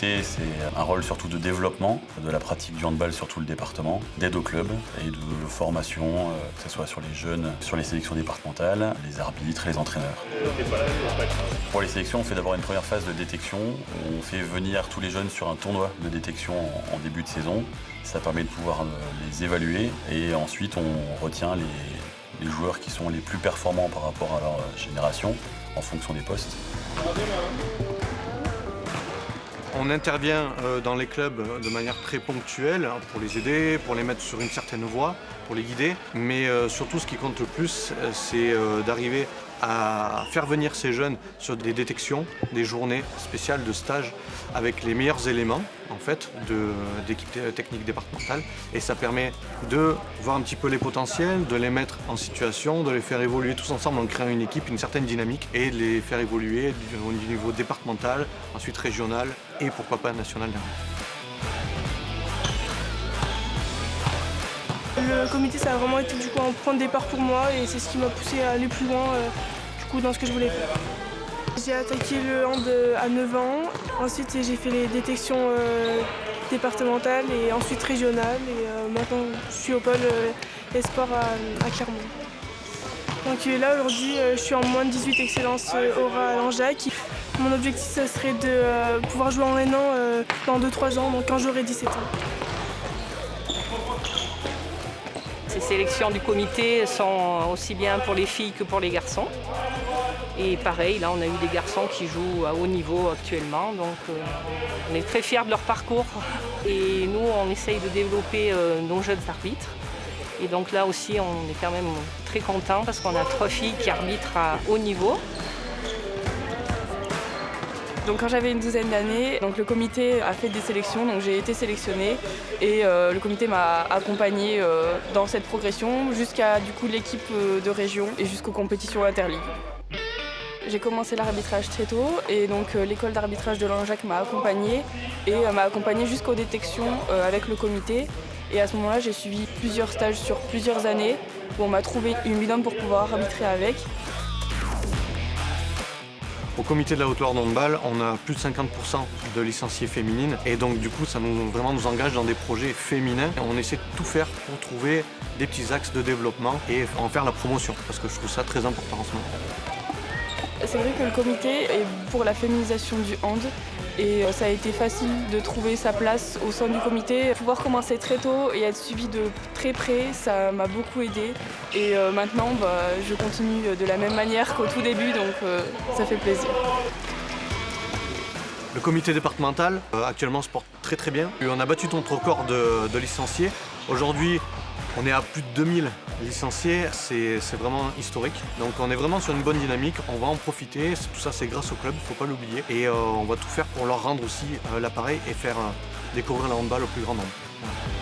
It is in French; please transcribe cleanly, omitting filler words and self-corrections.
comité, c'est un rôle surtout de développement de la pratique du handball sur tout le département, d'aide au club et de formation, que ce soit sur les jeunes, sur les sélections départementales, les arbitres, les entraîneurs. Pour les sélections, on fait d'abord une première phase de détection. On fait venir tous les jeunes sur un tournoi de détection en début de saison. Ça permet de pouvoir les évaluer et ensuite on retient les joueurs qui sont les plus performants par rapport à leur génération en fonction des postes. On intervient dans les clubs de manière très ponctuelle pour les aider, pour les mettre sur une certaine voie, pour les guider. Mais surtout, ce qui compte le plus, c'est d'arriver à faire venir ces jeunes sur des détections, des journées spéciales de stage avec les meilleurs éléments en fait, d'équipe technique départementale. Et ça permet de voir un petit peu les potentiels, de les mettre en situation, de les faire évoluer tous ensemble en créant une équipe, une certaine dynamique et de les faire évoluer au niveau départemental, ensuite régional et pourquoi pas national derrière. Le comité, ça a vraiment été du coup un point de départ pour moi et c'est ce qui m'a poussé à aller plus loin dans ce que je voulais faire. J'ai attaqué le hand à 9 ans, ensuite j'ai fait les détections départementales et ensuite régionales et maintenant je suis au pôle Esport à Clermont. Donc là aujourd'hui je suis en moins de 18 excellence aura à Langeac. Mon objectif ça serait de pouvoir jouer en N1 dans 2-3 ans, donc quand j'aurai 17 ans. Ces sélections du comité sont aussi bien pour les filles que pour les garçons. Et pareil, là on a eu des garçons qui jouent à haut niveau actuellement, donc on est très fiers de leur parcours. Et nous on essaye de développer nos jeunes arbitres. Et donc là aussi on est quand même très contents parce qu'on a 3 filles qui arbitrent à haut niveau. Donc quand j'avais une douzaine d'années, donc le comité a fait des sélections, donc j'ai été sélectionnée et le comité m'a accompagnée dans cette progression jusqu'à du coup l'équipe de région et jusqu'aux compétitions interligues. J'ai commencé l'arbitrage très tôt et donc l'école d'arbitrage de Langeac m'a accompagnée et m'a accompagnée jusqu'aux détections avec le comité. Et à ce moment-là, j'ai suivi plusieurs stages sur plusieurs années où on m'a trouvé une binôme pour pouvoir arbitrer avec. Au comité de la Haute-Loire de handball, on a plus de 50% de licenciées féminines et donc du coup ça vraiment nous engage dans des projets féminins. On essaie de tout faire pour trouver des petits axes de développement et en faire la promotion parce que je trouve ça très important en ce moment. C'est vrai que le comité est pour la féminisation du hand et ça a été facile de trouver sa place au sein du comité. Pouvoir commencer très tôt et être suivi de très près, ça m'a beaucoup aidé. Et maintenant, je continue de la même manière qu'au tout début, donc ça fait plaisir. Le comité départemental actuellement se porte très très bien. On a battu notre record de licenciés. Aujourd'hui, on est à plus de 2000 licenciés, c'est vraiment historique. Donc on est vraiment sur une bonne dynamique, on va en profiter. Tout ça c'est grâce au club, il ne faut pas l'oublier. Et on va tout faire pour leur rendre aussi l'appareil et faire découvrir le handball au plus grand nombre. Voilà.